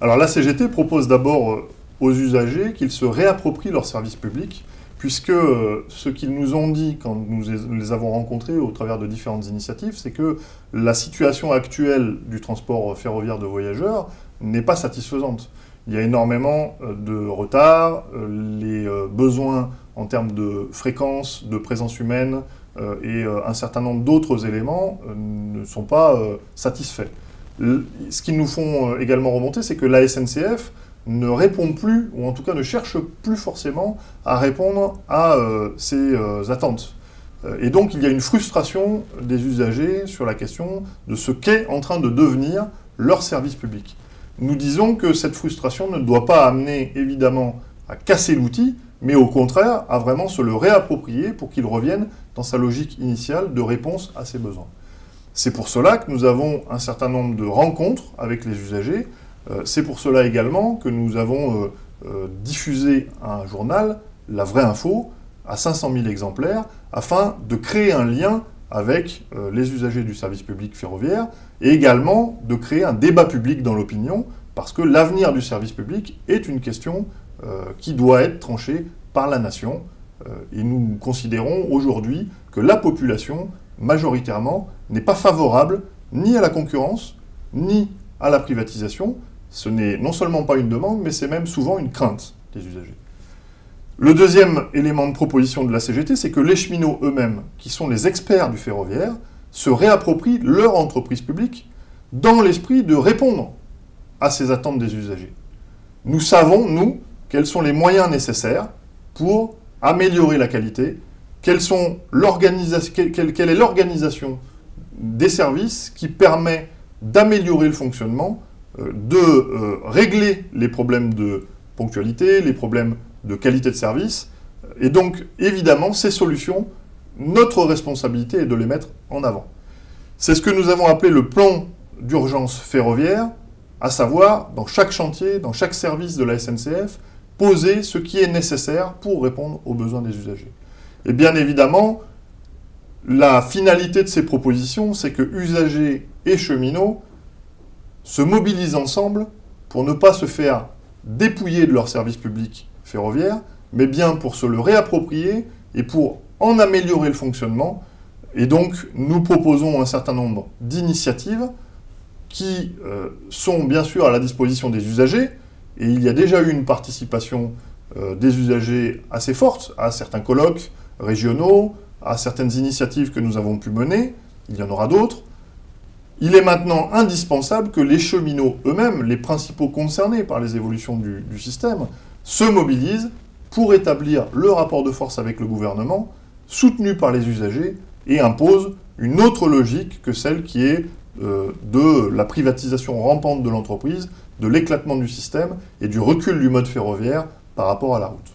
Alors la CGT propose d'abord aux usagers qu'ils se réapproprient leur service public, puisque ce qu'ils nous ont dit quand nous les avons rencontrés au travers de différentes initiatives, c'est que la situation actuelle du transport ferroviaire de voyageurs n'est pas satisfaisante. Il y a énormément de retard, les besoins en termes de fréquence, de présence humaine et un certain nombre d'autres éléments ne sont pas satisfaits. Ce qu'ils nous font également remonter, c'est que la SNCF ne répond plus, ou en tout cas ne cherche plus forcément à répondre à ces attentes. Et donc il y a une frustration des usagers sur la question de ce qu'est en train de devenir leur service public. Nous disons que cette frustration ne doit pas amener évidemment à casser l'outil, mais au contraire à vraiment se le réapproprier pour qu'il revienne dans sa logique initiale de réponse à ses besoins. C'est pour cela que nous avons un certain nombre de rencontres avec les usagers. C'est pour cela également que nous avons diffusé un journal, La Vraie Info, à 500 000 exemplaires, afin de créer un lien avec les usagers du service public ferroviaire et également de créer un débat public dans l'opinion, parce que l'avenir du service public est une question qui doit être tranchée par la nation. Et nous considérons aujourd'hui que la population, majoritairement, n'est pas favorable ni à la concurrence, ni à la privatisation. Ce n'est non seulement pas une demande, mais c'est même souvent une crainte des usagers. Le deuxième élément de proposition de la CGT, c'est que les cheminots eux-mêmes, qui sont les experts du ferroviaire, se réapproprient leur entreprise publique dans l'esprit de répondre à ces attentes des usagers. Nous savons, nous, quels sont les moyens nécessaires pour améliorer la qualité, quelle est l'organisation des services qui permet d'améliorer le fonctionnement, de régler les problèmes de ponctualité, les problèmes de qualité de service. Et donc, évidemment, ces solutions, notre responsabilité est de les mettre en avant. C'est ce que nous avons appelé le plan d'urgence ferroviaire, à savoir, dans chaque chantier, dans chaque service de la SNCF, poser ce qui est nécessaire pour répondre aux besoins des usagers. Et bien évidemment, la finalité de ces propositions, c'est que usagers et cheminots se mobilisent ensemble pour ne pas se faire dépouiller de leur service public ferroviaire, mais bien pour se le réapproprier et pour en améliorer le fonctionnement. Et donc, nous proposons un certain nombre d'initiatives qui sont bien sûr à la disposition des usagers, et il y a déjà eu une participation des usagers assez forte à certains colloques régionaux, à certaines initiatives que nous avons pu mener, il y en aura d'autres. Il est maintenant indispensable que les cheminots eux-mêmes, les principaux concernés par les évolutions du système, se mobilisent pour établir le rapport de force avec le gouvernement, soutenu par les usagers, et imposent une autre logique que celle qui est de la privatisation rampante de l'entreprise, de l'éclatement du système et du recul du mode ferroviaire par rapport à la route.